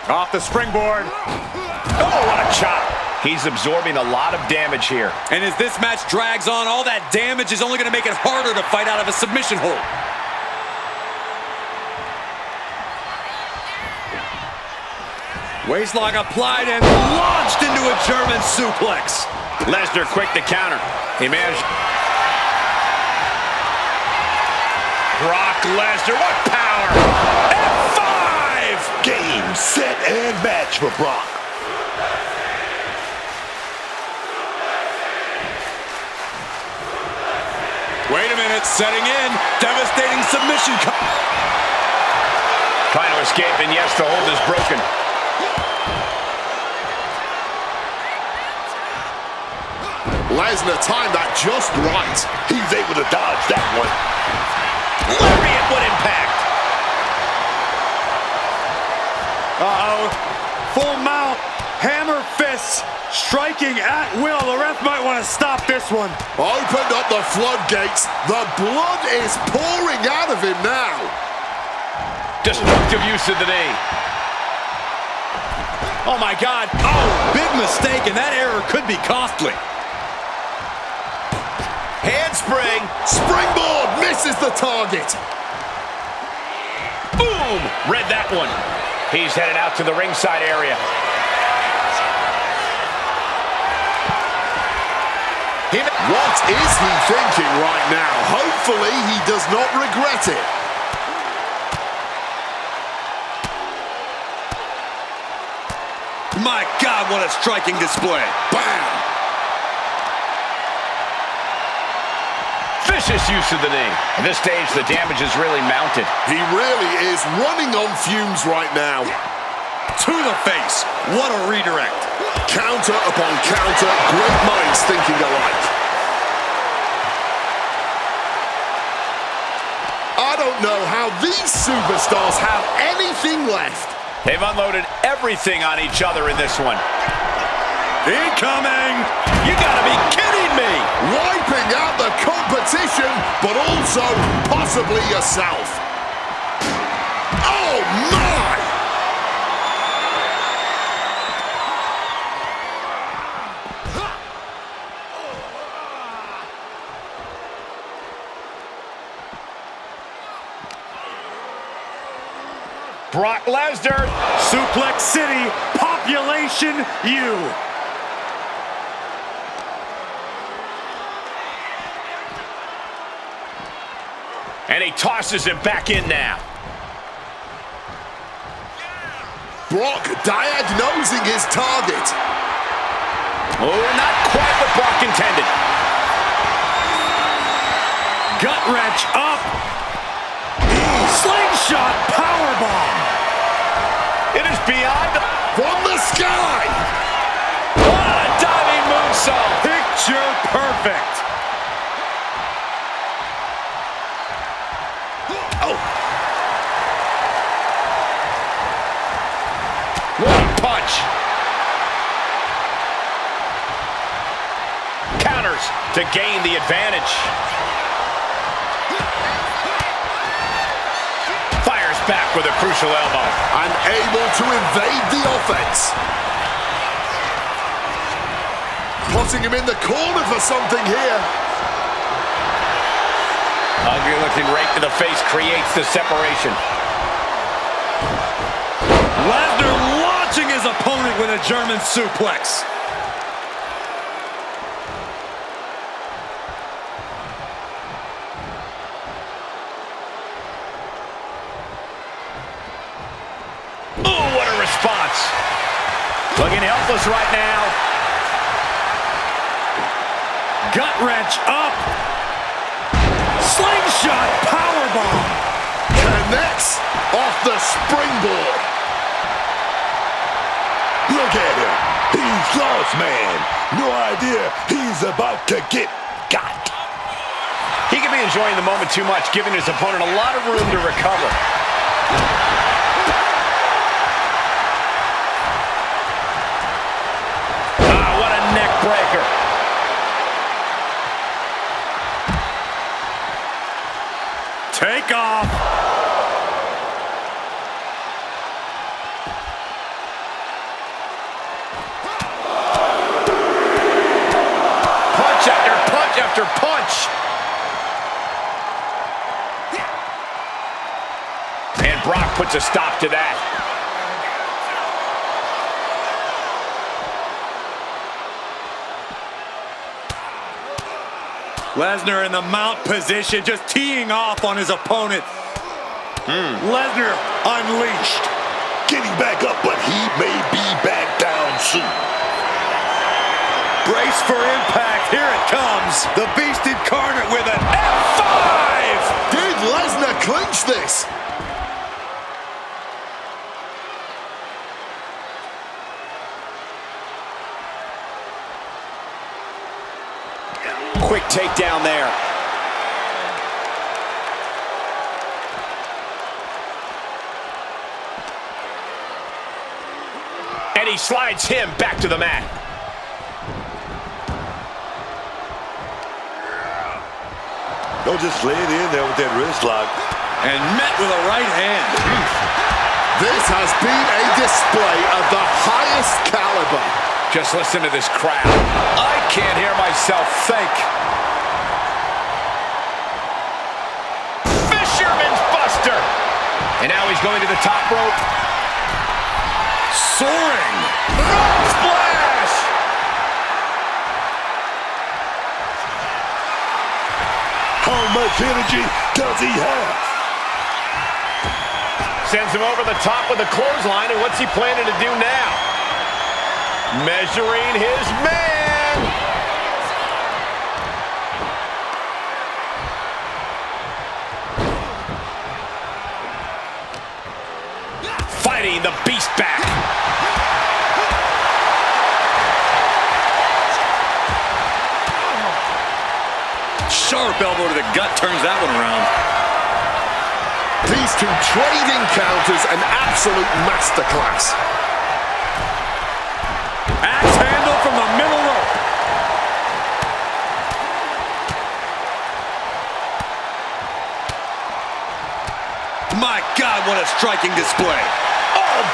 Off the springboard. Oh, what a chop. He's absorbing a lot of damage here. And as this match drags on, all that damage is only going to make it harder to fight out of a submission hold. Waistlock applied and launched into a German suplex. Lesnar quick to counter. He managed. Brock Lesnar, what power! F5! Game, set, and match for Brock. Wait a minute, setting in. Devastating submission. Trying to escape, and yes, the hold is broken. Lesnar timed that just right. He's able to dodge that one. Lariat would impact. Uh-oh. Full mount. Hammer fists. Striking at will. The ref might want to stop this one. Opened up the floodgates. The blood is pouring out of him now. Destructive use of the knee. Oh, my God. Oh, big mistake, and that error could be costly. Handspring. Springboard misses the target. Boom! Read that one. He's headed out to the ringside area. What is he thinking right now? Hopefully he does not regret it. My God, what a striking display. Bam! Vicious use of the knee. At this stage, the damage is really mounted. He really is running on fumes right now. To the face. What a redirect. Counter upon counter. Great minds thinking alike. I don't know how these superstars have anything left. They've unloaded everything on each other in this one. Incoming! You gotta be kidding me! Wiping out the competition, but also possibly yourself. Oh my! Brock Lesnar. Suplex City, population U. And he tosses him back in now. Brock diagnosing his target. Oh, not quite what Brock intended. Gut wrench up. Slingshot powerbomb. It is beyond. From the sky. What a diving moonsault. Picture perfect. Oh. What a punch. Counters to gain the advantage. Fires back with a crucial elbow. Unable to evade the offense. Putting him in the corner for something here. Ugly looking rake to the face creates the separation. Lesnar launching his opponent with a German suplex. Oh, what a response. Looking helpless right now. Gut wrench up. Slingshot powerbomb. Connects off the springboard. Look at him. He's lost, man. No idea he's about to get got. He could be enjoying the moment too much, giving his opponent a lot of room to recover. Ah, what a neck breaker. Take off. after punch. And Brock puts a stop to that. Lesnar in the mount position, just teeing off on his opponent. Lesnar unleashed. Getting back up, but he may be back down soon. Brace for impact. Here it comes. The Beast Incarnate with an F5. Did Lesnar clinch this? Quick takedown there. And he slides him back to the mat. Don't just lay it in there with that wrist lock. And met with a right hand. This has been a display of the highest caliber. Just listen to this crowd. I can't hear myself think. Fisherman's Buster. And now he's going to the top rope. Soaring. Frog splash. How much energy does he have? Sends him over the top with a clothesline, and what's he planning to do now? Measuring his man. Fighting the beast back. Sharp elbow to the gut turns that one around. These two trading counters, an absolute masterclass. Axe handle from the middle rope. My God, what a striking display. Oh!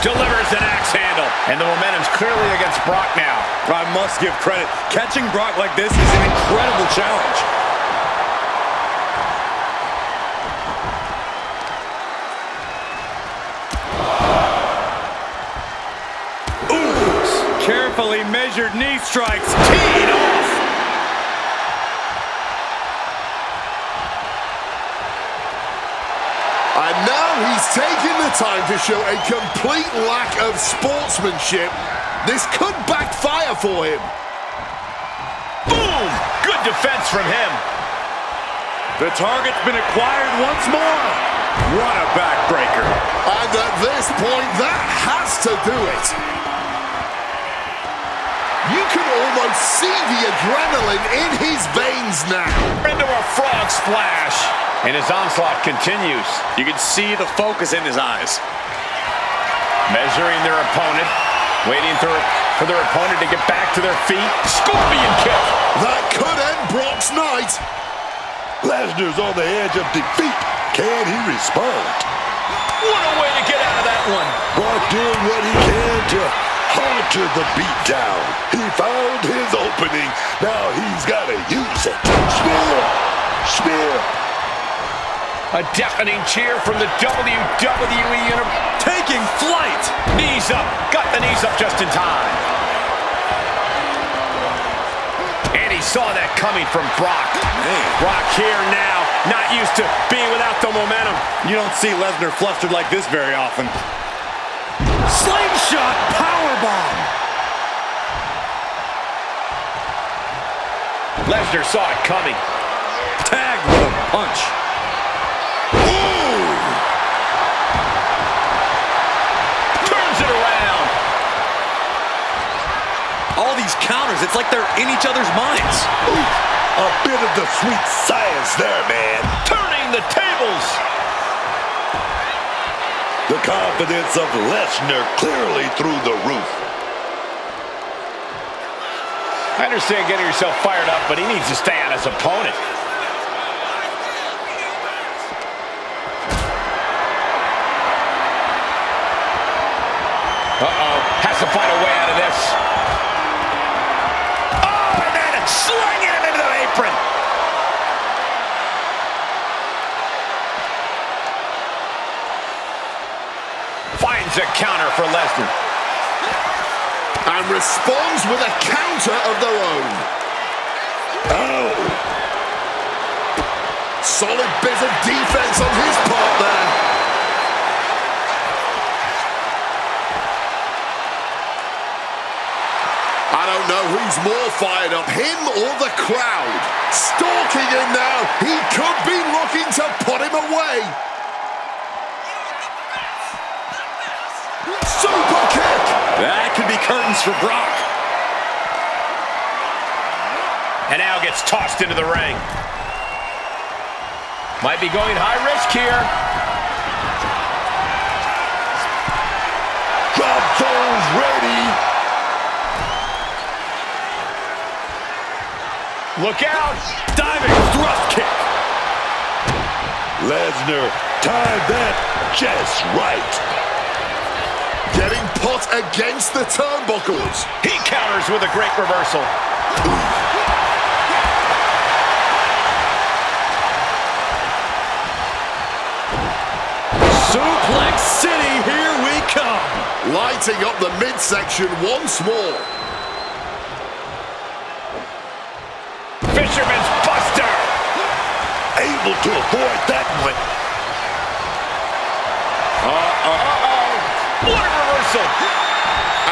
Delivers an axe handle. And the momentum's clearly against Brock now. I must give credit. Catching Brock like this is an incredible challenge. Ooh, carefully measured knee strikes. Teed off. And now he's taking the time to show a complete lack of sportsmanship. This could backfire for him. Boom! Good defense from him. The target's been acquired once more. What a backbreaker. And at this point, that has to do it. You can almost see the adrenaline in his veins now. Into a frog splash. And his onslaught continues. You can see the focus in his eyes. Measuring their opponent. Waiting for their opponent to get back to their feet. Scorpion kick. That could end Brock's night. Lesnar's on the edge of defeat. Can he respond? What a way to get out of that one. Brock doing what he can to alter the beatdown. He found his opening. Now he's got to use it. Spear! Spear! A deafening cheer from the WWE Universe. Taking flight. Knees up. Got the knees up just in time. And he saw that coming from Brock. Man. Brock here now, not used to being without the momentum. You don't see Lesnar flustered like this very often. Slingshot powerbomb. Lesnar saw it coming. Tagged with a punch. Turns it around. All these counters, it's like they're in each other's minds. Ooh, a bit of the sweet science there, man. Turning the tables. The confidence of Lesnar clearly through the roof. I understand getting yourself fired up, but he needs to stay on his opponent. Uh-oh. Has to find a way out of this. Finds a counter for Lesnar. And responds with a counter of their own. Oh! Solid bit of defense on his part there. I don't know who's more fired up, him or the crowd. Stalking him now. He could be looking to put him away. Super kick. That could be curtains for Brock. And now gets tossed into the ring. Might be going high risk here. Drop those ready. Look out! Diving thrust kick. Lesnar timed that just right. Getting put against the turnbuckles. He counters with a great reversal. Suplex City, here we come. Lighting up the midsection once more. Fisherman's Buster. Able to avoid that one. What a reversal.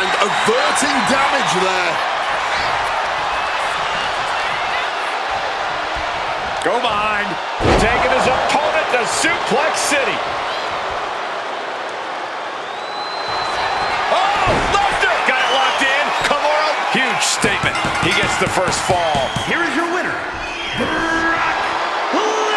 And averting damage there. Go behind. Taking his opponent to Suplex City. Oh, Lesnar! Got it locked in. Come on. Huge statement. He gets the first fall. Here is your winner, Brock Lesnar.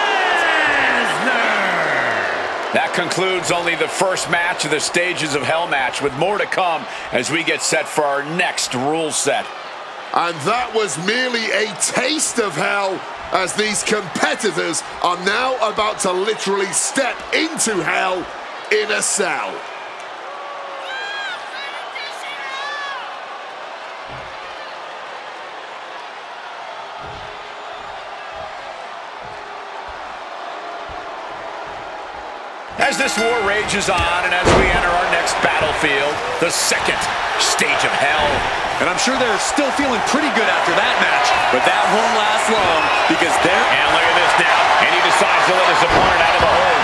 That concludes only the first match of the Stages of Hell match, with more to come as we get set for our next rule set. And that was merely a taste of hell, as these competitors are now about to literally step into hell in a cell. As this war rages on and as we enter our next battlefield, the second stage of hell. And I'm sure they're still feeling pretty good after that match, but that won't last long because they're... And look at this now, and he decides to let his opponent out of the hold.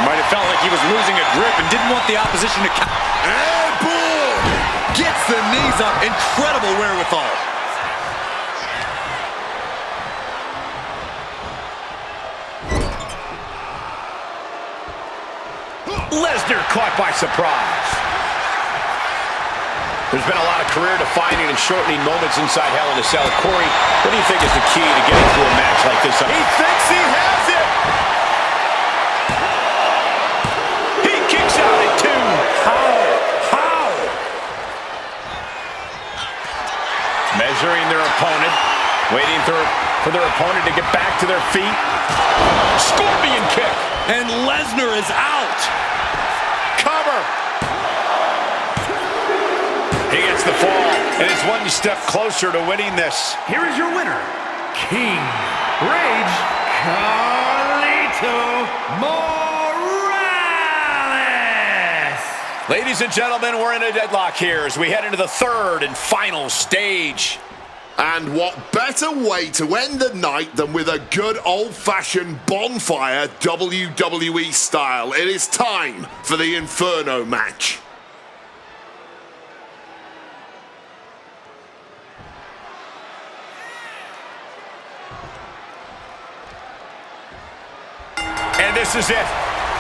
Might have felt like he was losing a grip and didn't want the opposition to... And boom! Gets the knees up. Incredible wherewithal. Lesnar caught by surprise. There's been a lot of career-defining and shortening moments inside Hell in a Cell. Corey, what do you think is the key to getting through a match like this? He thinks he has it. He kicks out at two. How? Measuring their opponent, waiting for their opponent to get back to their feet. Scorpion kick. And Lesnar is out. Cover. He gets the fall, and is one step closer to winning this. Here is your winner, King Rage Carlito Morales. Ladies and gentlemen, we're in a deadlock here as we head into the third and final stage. And what better way to end the night than with a good old-fashioned bonfire, WWE style. It is time for the Inferno match. And this is it.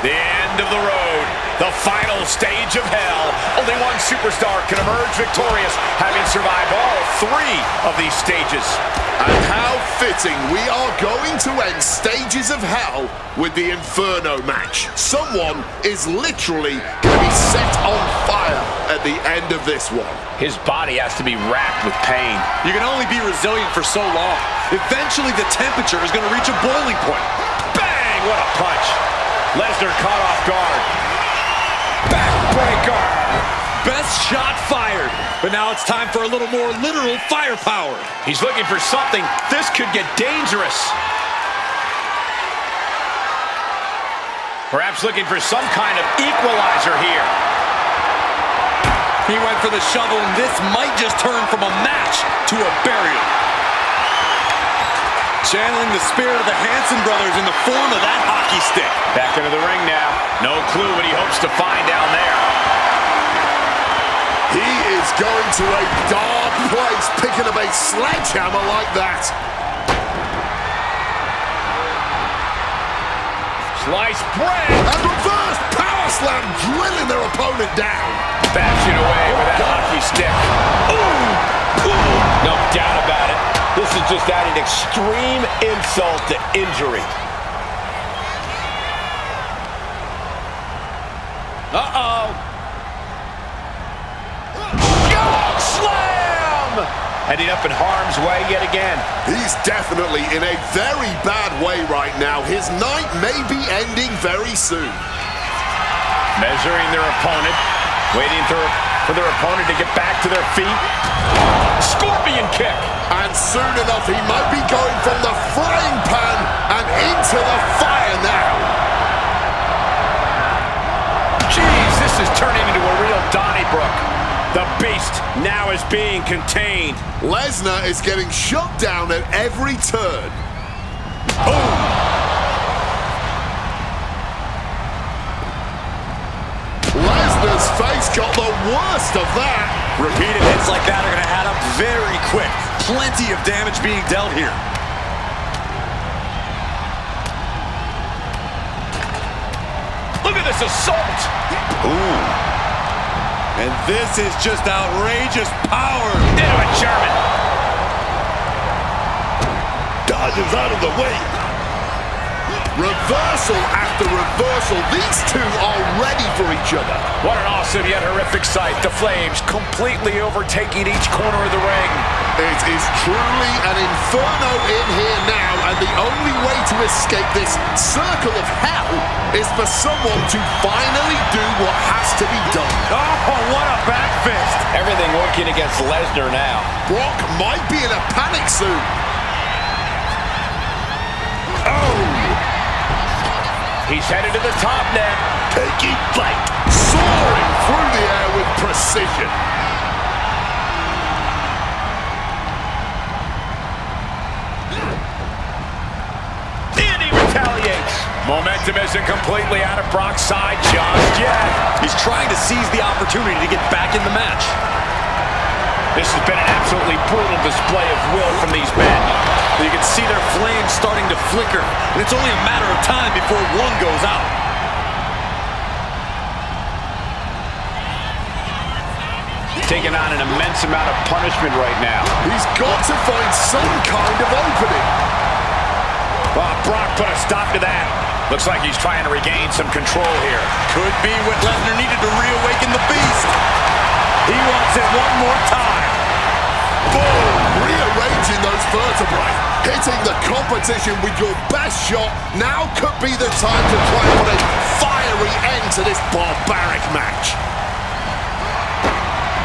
The end of the road. The final stage of hell. Only one superstar can emerge victorious, having survived all three of these stages. And how fitting we are going to end Stages of Hell with the Inferno match. Someone is literally going to be set on fire at the end of this one. His body has to be racked with pain. You can only be resilient for so long. Eventually the temperature is going to reach a boiling point. Bang! What a punch. Lesnar caught off guard. Backbreaker. Best shot fired. But now it's time for a little more literal firepower. He's looking for something. This could get dangerous. Perhaps looking for some kind of equalizer here. He went for the shovel, and this might just turn from a match to a burial. Channeling the spirit of the Hanson brothers in the form of that hockey stick. Back into the ring now. No clue what he hopes to find down there. He is going to a dark place, picking up a sledgehammer like that. Sliced bread. And reverse power slam, drilling their opponent down. Bashing away with that hockey stick. Ooh. No doubt about it. This is just adding extreme insult to injury. Uh-oh. Dog slam! Heading up in harm's way yet again. He's definitely in a very bad way right now. His night may be ending very soon. Measuring their opponent. Waiting for their opponent to get back to their feet. Scorpion kick. And soon enough, he might be going from the frying pan and into the fire now. Jeez, this is turning into a real Donnybrook. The Beast now is being contained. Lesnar is getting shut down at every turn. Boom! Lesnar's face got the worst of that. Repeated hits like that are going to add up very quick. Plenty of damage being dealt here. Look at this assault. Ooh. And this is just outrageous power. Into a German. Dodges out of the way. Reversal after reversal. These two are ready for each other. What an awesome yet horrific sight. The Flames completely overtaking each corner of the ring. It is truly an inferno in here now, and the only way to escape this circle of hell is for someone to finally do what has to be done. Oh, what a back fist. Everything working against Lesnar now. Brock might be in a panic soon. He's headed to the top net. Taking flight. Soaring through the air with precision. And he retaliates. Momentum isn't completely out of Brock's side just yet. He's trying to seize the opportunity to get back in the match. This has been an absolutely brutal display of will from these men. You can see their flames starting to flicker, and it's only a matter of time before one goes out. Taking on an immense amount of punishment right now. He's got to find some kind of opening. Well, Brock put a stop to that. Looks like he's trying to regain some control here. Could be what Lesnar needed to reawaken the beast. He wants it one more time. Boom! Rearranging those vertebrae. Hitting the competition with your best shot now could be the time to try and put a fiery end to this barbaric match.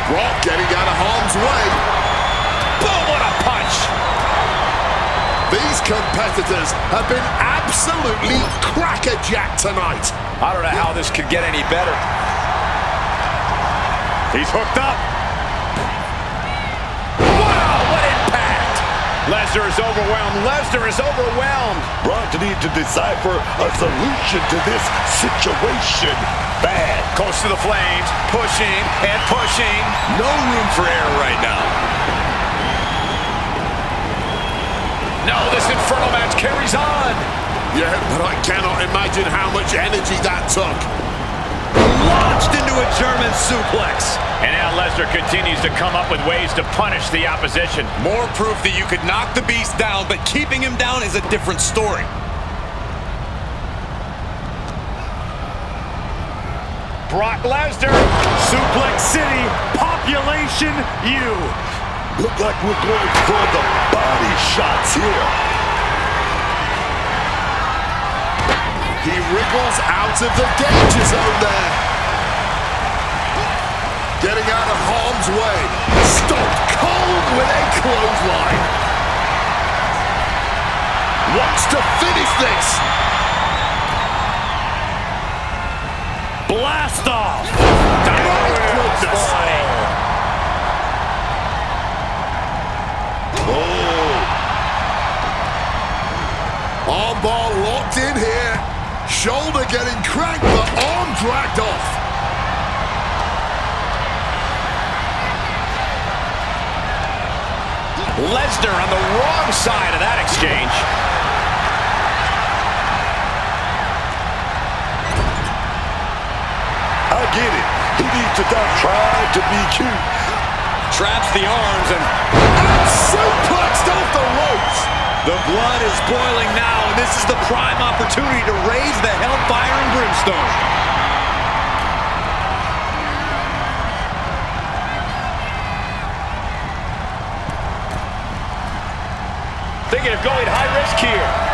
Brock getting out of harm's way. Boom, what a punch. These competitors have been absolutely crackerjacked tonight. I don't know how this could get any better. He's hooked up. Wow, what impact. Lesnar is overwhelmed. Lesnar is overwhelmed. Brock needs to decipher a solution to this situation. Bad. Close to the Flames, pushing and pushing. No room for error right now. No, this Inferno match carries on. Yeah, but I cannot imagine how much energy that took. Launched into a German suplex. And now Lesnar continues to come up with ways to punish the opposition. More proof that you could knock the beast down, but keeping him down is a different story. Brock Lesnar, Suplex City, Population U. Look like we're going for the body shots here. He wriggles out of the danger zone there. Getting out of harm's way. Stopped cold with a clothesline. Wants to finish this. Blast off. My goodness. locked in here. Shoulder getting cranked, but arm dragged off. Lesnar on the wrong side of that exchange. I get it. He needs to stop trying to be cute. Traps the arms and Suplexed off the ropes. the blood is boiling now, and this is the prime opportunity to raise the hellfire and brimstone. Thinking of going high risk here.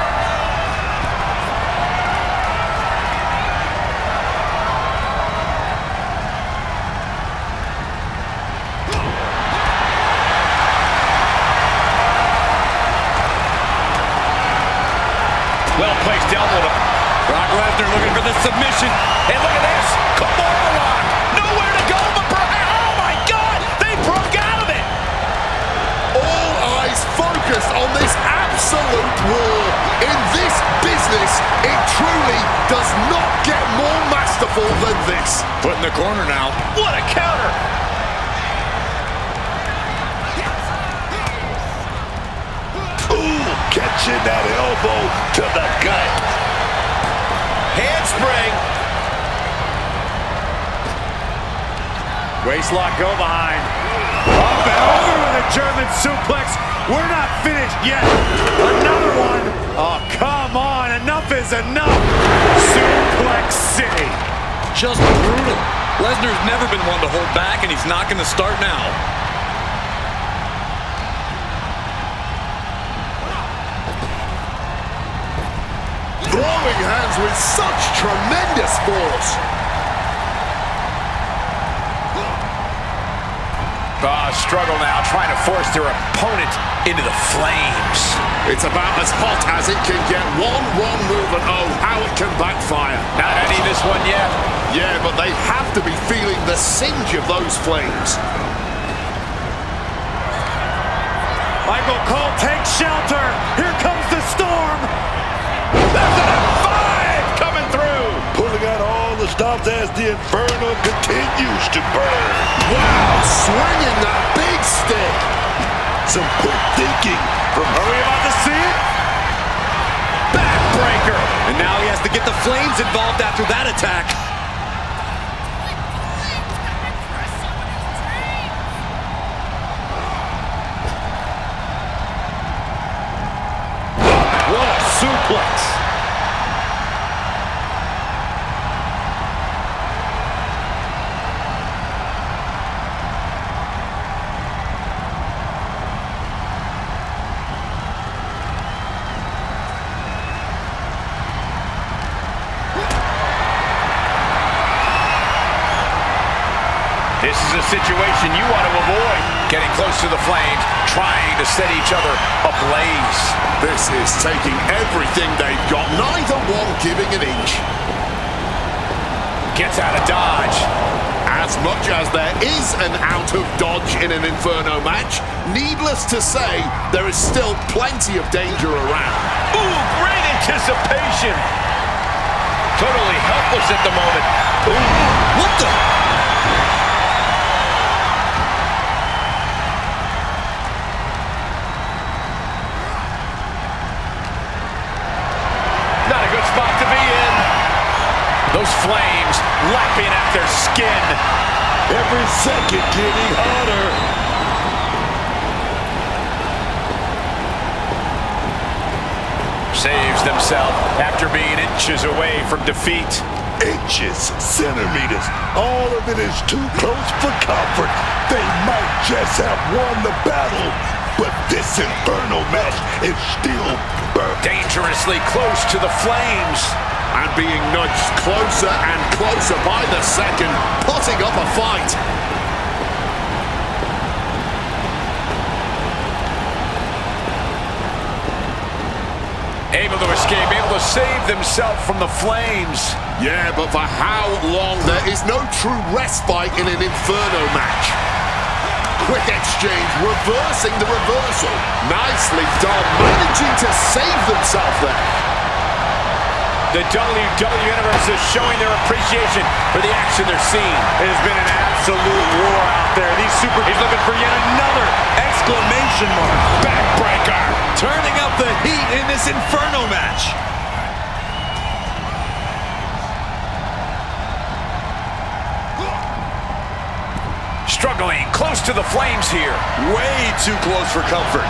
Well placed elbow to Brock Lesnar looking for the submission. and look at this. Kimura lock. Nowhere to go but perhaps. Oh my God! They broke out of it. All eyes focused on this absolute war. In this business, it truly does not get more masterful than this. Put in the corner now. What a counter! Ooh, catching that elbow to the gut. Handspring. Waistlock go behind. Up and over with a German suplex. We're not finished yet. Another one. Oh, come on. Enough is enough. Suplex City. Just brutal. Lesnar's never been one to hold back, and he's not going to start now. Throwing hands with such tremendous force. Struggle now, trying to force their opponent into the flames. It's about as hot as it can get. One wrong move and oh, how it can backfire. Not ending this one yet. Yeah, but they have to be feeling the singe of those flames. Michael Cole takes shelter. Here comes the storm. That's a five coming through. Pulling out all the stops as the Inferno continues to burn. Wow, swinging that big stick. Some quick thinking from Are we about to see it? Backbreaker. And now he has to get the Flames involved after that attack. what a suplex. This is a situation you want to avoid. Getting close to the flames, trying to set each other ablaze. This is taking everything they've got, neither one giving an inch. Gets out of dodge. As much as there is an out of dodge in an Inferno match, needless to say, there is still plenty of danger around. Ooh, great anticipation. Totally helpless at the moment. Ooh, What the? not a good spot to be in. Those flames lapping at their skin. Every second getting hotter. Saves themselves after being inches away from defeat. Inches, centimeters, all of it is too close for comfort. They might just have won the battle, but this Inferno match is still burning. Dangerously close to the flames. And being nudged closer and closer by the second, putting up a fight. Able to escape, able to save themselves from the flames. Yeah, but for how long? There is no true respite in an Inferno match. Quick exchange, reversing the reversal. Nicely done, managing to save themselves there. The WWE Universe is showing their appreciation for the action they're seeing. It has been an absolute war out there. He's looking for yet another exclamation mark. Backbreaker. Turning up the heat in this Inferno match. Struggling close to the flames here. Way too close for comfort.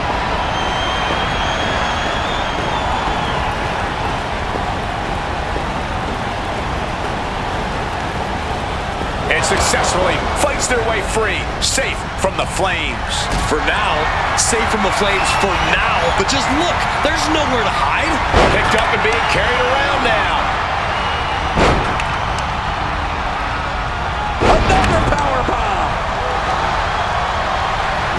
And successfully fights their way free, safe from the flames. For now, safe from the flames for now. But just look, there's nowhere to hide. Picked up and being carried around now. Another powerbomb.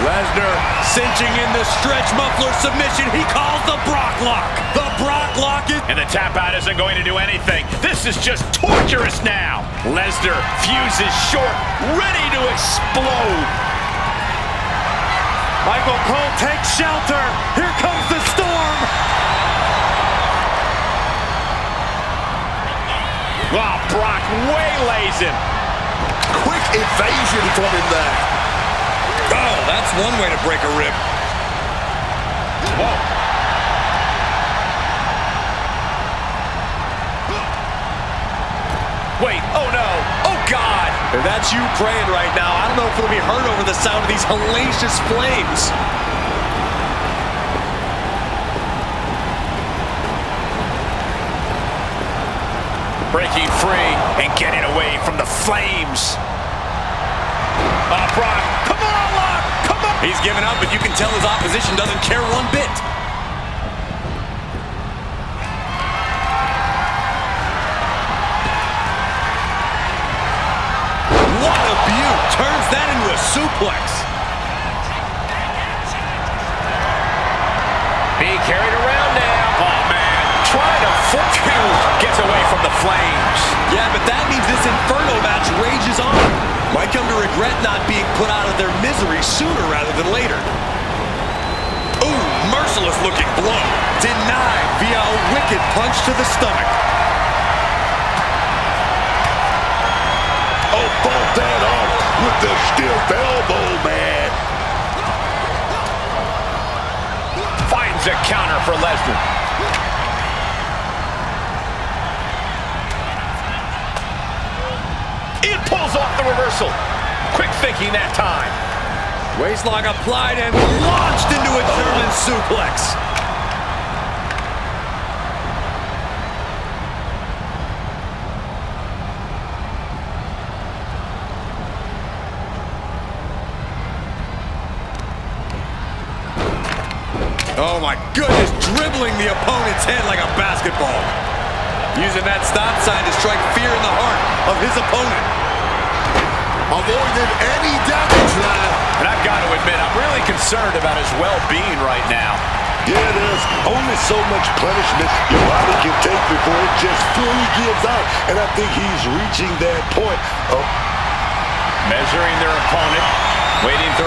Lesnar cinching in the stretch muffler submission. He calls the Brock Lock. The Brock Lock is... And the tap out isn't going to do anything. This is just torturous now. Lesnar fuses short, ready to explode. Michael Cole takes shelter. Here comes the storm. Oh, Brock waylays him. Quick evasion from him there. Oh, that's one way to break a rib. Whoa. Wait, oh no, oh God! If that's you praying right now, I don't know if it'll be heard over the sound of these hellacious flames. Breaking free and getting away from the flames. Brock, come on, Lock, come on! He's giving up, but you can tell his opposition doesn't care one bit. What a beaut! Turns that into a suplex. Being carried around now. Oh, man. Trying to gets away from the flames. Yeah, but that means this Inferno match rages on. Might come to regret not being put out of their misery sooner rather than later. Ooh, merciless looking blow. Denied via a wicked punch to the stomach. Oh, fought that off with the stiff elbow, man. Finds a counter for Lesnar. It pulls off the reversal. Quick thinking that time. Waistlock applied and launched into a German suplex. Oh my goodness, dribbling the opponent's head like a basketball. Using that stop sign to strike fear in the heart of his opponent. Avoided any damage there. And I've got to admit, I'm really concerned about his well-being right now. Yeah, there's only so much punishment your body can take before it just fully gives out. And I think he's reaching that point of measuring their opponent, waiting for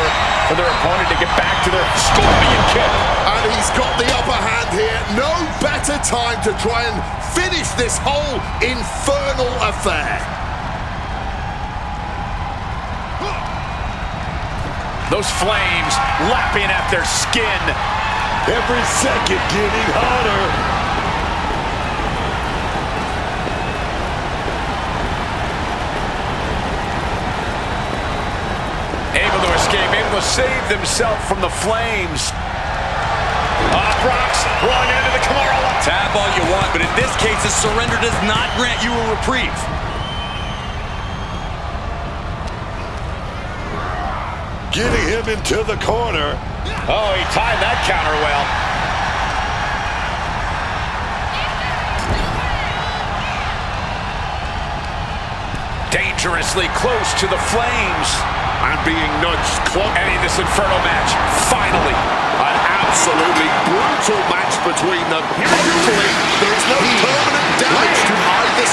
their opponent to get back to their scorpion kick. And he's got the upper hand here. No better time to try and finish this whole infernal affair. Those flames lapping at their skin. every second getting hotter. Able to escape, able to save themselves from the flames. Brock's run into the Kimura. Tap all you want, but in this case, a surrender does not grant you a reprieve. Getting him into the corner. Oh, he timed that counter well. Dangerously close to the flames. And being nudged close. Ending this Inferno match, finally. An absolutely brutal match between them. Thankfully, there is no permanent damage to either